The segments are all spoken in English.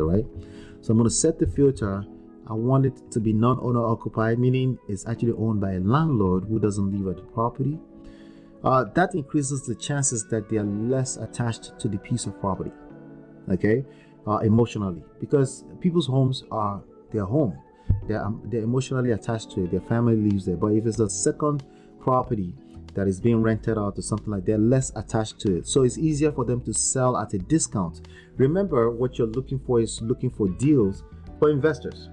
right? So I'm going to set the filter. I want it to be non-owner occupied, meaning it's actually owned by a landlord who doesn't live at the property. That increases the chances that they are less attached to the piece of property, okay, emotionally, because people's homes are their home. They're emotionally attached to it. Their family lives there. But if it's a second property that is being rented out or something like that, they're less attached to it. So it's easier for them to sell at a discount. Remember, what you're looking for is looking for deals for investors.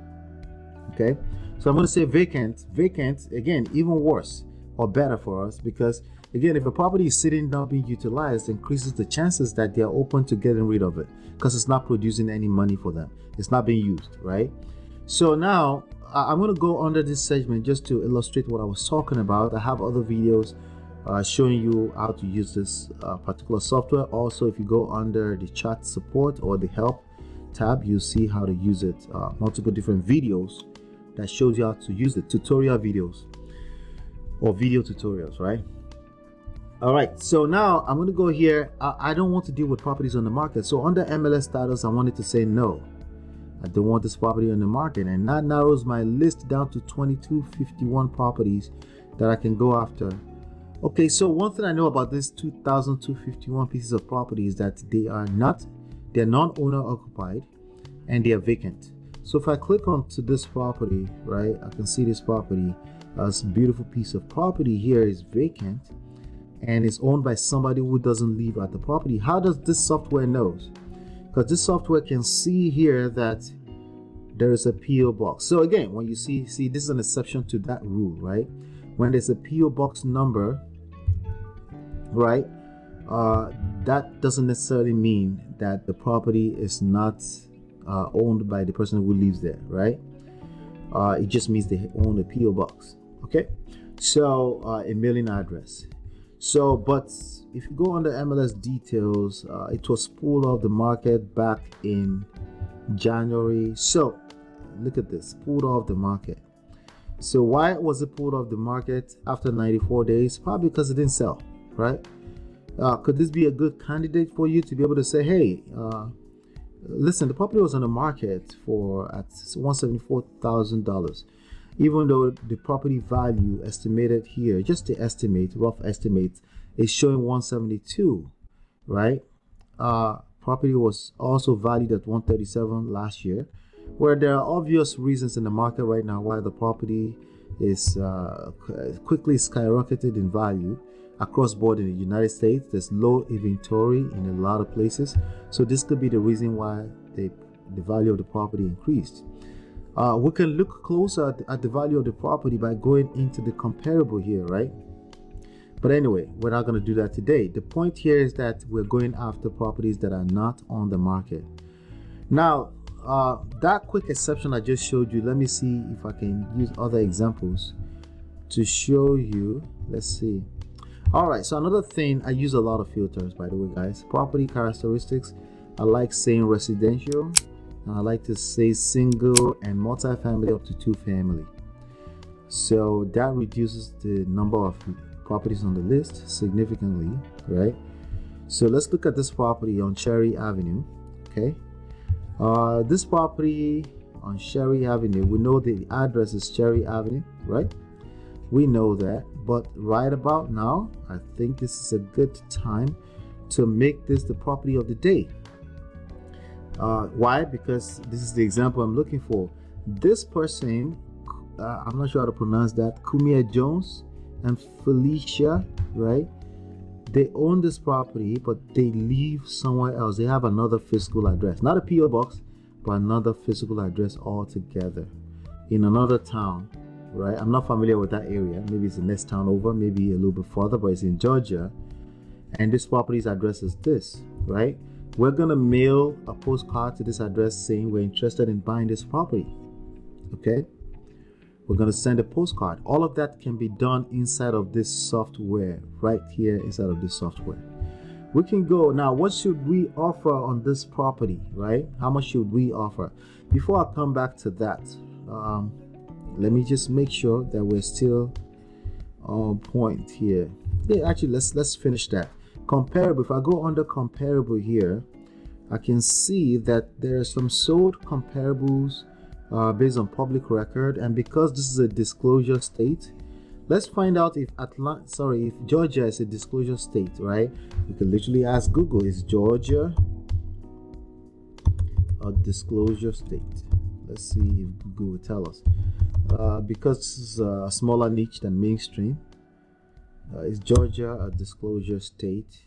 Okay, so I'm going to say vacant. Vacant, again, even worse or better for us, because again, if a property is sitting not being utilized, increases the chances that they are open to getting rid of it because it's not producing any money for them. It's not being used, right? So now I'm going to go under this segment just to illustrate what I was talking about. I have other videos showing you how to use this particular software. Also, if you go under the chat support or the help tab, you'll see how to use it. Multiple different videos that shows you how to use it, tutorial videos or video tutorials, right? All right, so now I'm going to go here. I don't want to deal with properties on the market. So under MLS status, I wanted to say no. I don't want this property on the market, and that narrows my list down to 2251 properties that I can go after. Okay, so one thing I know about this 2251 pieces of property is that they're non-owner occupied and they are vacant. So if I click onto this property, right, I can see this property. This beautiful piece of property here is vacant and is owned by somebody who doesn't live at the property. How does this software know? Because this software can see here that there is a PO box. So again, when you see this is an exception to that rule, right? When there's a PO box number, right, that doesn't necessarily mean that the property is not owned by the person who lives there, right? It just means they own a PO box. Okay, so a mailing address. So, but if you go under MLS details, it was pulled off the market back in January. So look at this, pulled off the market. So why was it pulled off the market after 94 days? Probably because it didn't sell, right? Could this be a good candidate for you to be able to say, hey, listen, the property was on the market for at $174,000. Even though the property value estimated here, just the estimate, rough estimate, is showing 172, right? Property was also valued at 137 last year, where there are obvious reasons in the market right now why the property is quickly skyrocketed in value across board in the United States. There's low inventory in a lot of places, so this could be the reason why the value of the property increased. We can look closer at the value of the property by going into the comparable here, right? But anyway, we're not going to do that today. The point here is that we're going after properties that are not on the market. Now, that quick exception I just showed you, let me see if I can use other examples to show you. Let's see. All right, so another thing, I use a lot of filters, by the way, guys. Property characteristics, I like saying residential. I like to say single and multi-family up to 2 family. So that reduces the number of properties on the list significantly, right? So let's look at this property on Cherry Avenue. Okay, this property on Cherry Avenue, we know the address is Cherry Avenue, right? We know that, but right about now, I think this is a good time to make this the property of the day. Why? Because this is the example I'm looking for. This person, I'm not sure how to pronounce that, Kumia Jones and Felicia, right? They own this property, but they live somewhere else. They have another physical address, not a PO box, but another physical address altogether in another town, right? I'm not familiar with that area. Maybe it's the next town over, maybe a little bit further, but it's in Georgia. And this property's address is this, right? We're going to mail a postcard to this address saying we're interested in buying this property. Okay, we're going to send a postcard. All of that can be done inside of this software, right here inside of this software. We can go now. What should we offer on this property, right? How much should we offer? Before I come back to that, let me just make sure that we're still on point here. Yeah, actually, let's finish that. Comparable. If I go under comparable here, I can see that there are some sold comparables based on public record, and because this is a disclosure state, let's find out if if Georgia is a disclosure state, right? We can literally ask Google, is Georgia a disclosure state? Let's see if Google will tell us. Because this is a smaller niche than mainstream, is Georgia a disclosure state?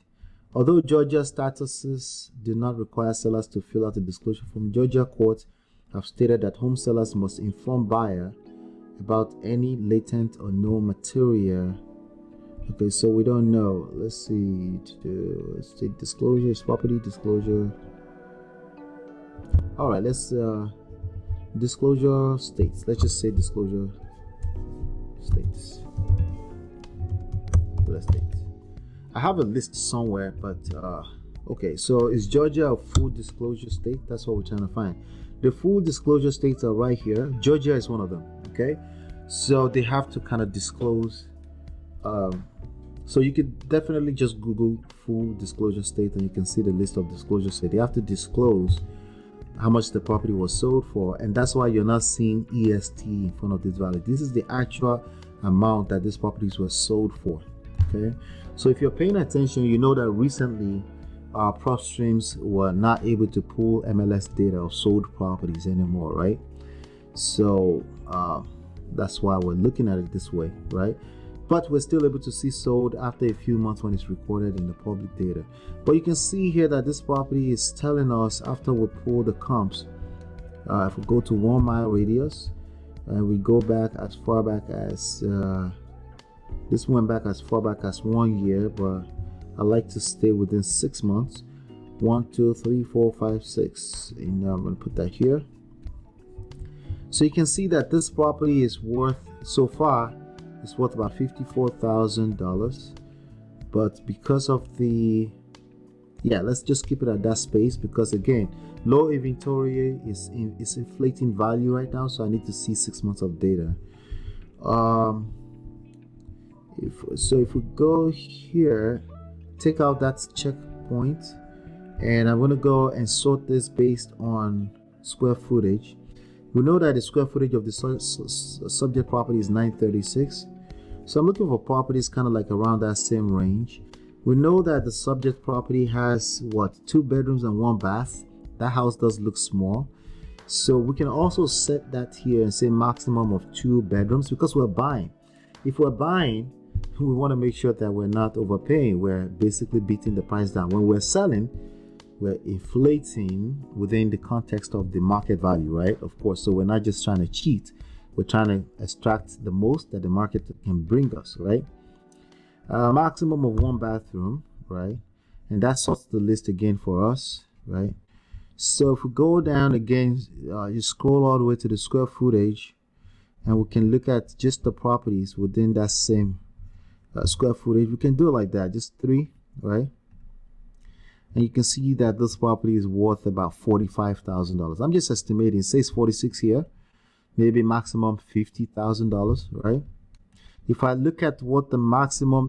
Although Georgia statuses do not require sellers to fill out a disclosure form, Georgia courts have stated that home sellers must inform buyer about any latent or known material. Okay, so we don't know. Let's see. State disclosure is property disclosure. All right, let's disclosure states. Let's just say disclosure states. Let's state. I have a list somewhere, but okay. So is Georgia a full disclosure state? That's what we're trying to find. The full disclosure states are right here. Georgia is one of them. Okay, so they have to kind of disclose. So you could definitely just Google full disclosure state, and you can see the list of disclosure state. They have to disclose how much the property was sold for, and that's why you're not seeing EST in front of this value. This is the actual amount that these properties were sold for. Okay, so if you're paying attention, you know that recently prop streams were not able to pull MLS data of sold properties anymore, right? So that's why we're looking at it this way, right? But we're still able to see sold after a few months when it's recorded in the public data. But you can see here that this property is telling us after we pull the comps, if we go to 1 mile radius and we go back as far back as this went back as far back as 1 year, but I like to stay within 6 months. 1, 2, 3, 4, 5, 6, and I'm going to put that here. So you can see that this property is worth, so far it's worth about $54,000, but because of the, let's just keep it at that space, because again, low inventory is inflating value right now, so I need to see 6 months of data. If we go here, take out that checkpoint, and I'm going to go and sort this based on square footage. We know that the square footage of the subject property is 936. So I'm looking for properties kind of like around that same range. We know that the subject property has 2 bedrooms and 1 bath. That house does look small. So we can also set that here and say maximum of 2 bedrooms because we're buying. If we're buying, we want to make sure that we're not overpaying. We're basically beating the price down. When we're selling, we're inflating within the context of the market value, right? Of course, so we're not just trying to cheat. We're trying to extract the most that the market can bring us, right? Maximum of 1 bathroom, right? And that sorts the list again for us, right? So if we go down again, you scroll all the way to the square footage, and we can look at just the properties within that same square footage. We can do it like that, just 3, right? And you can see that this property is worth about $45,000. I'm just estimating. It says 46 here, maybe maximum $50,000, right? If I look at what the maximum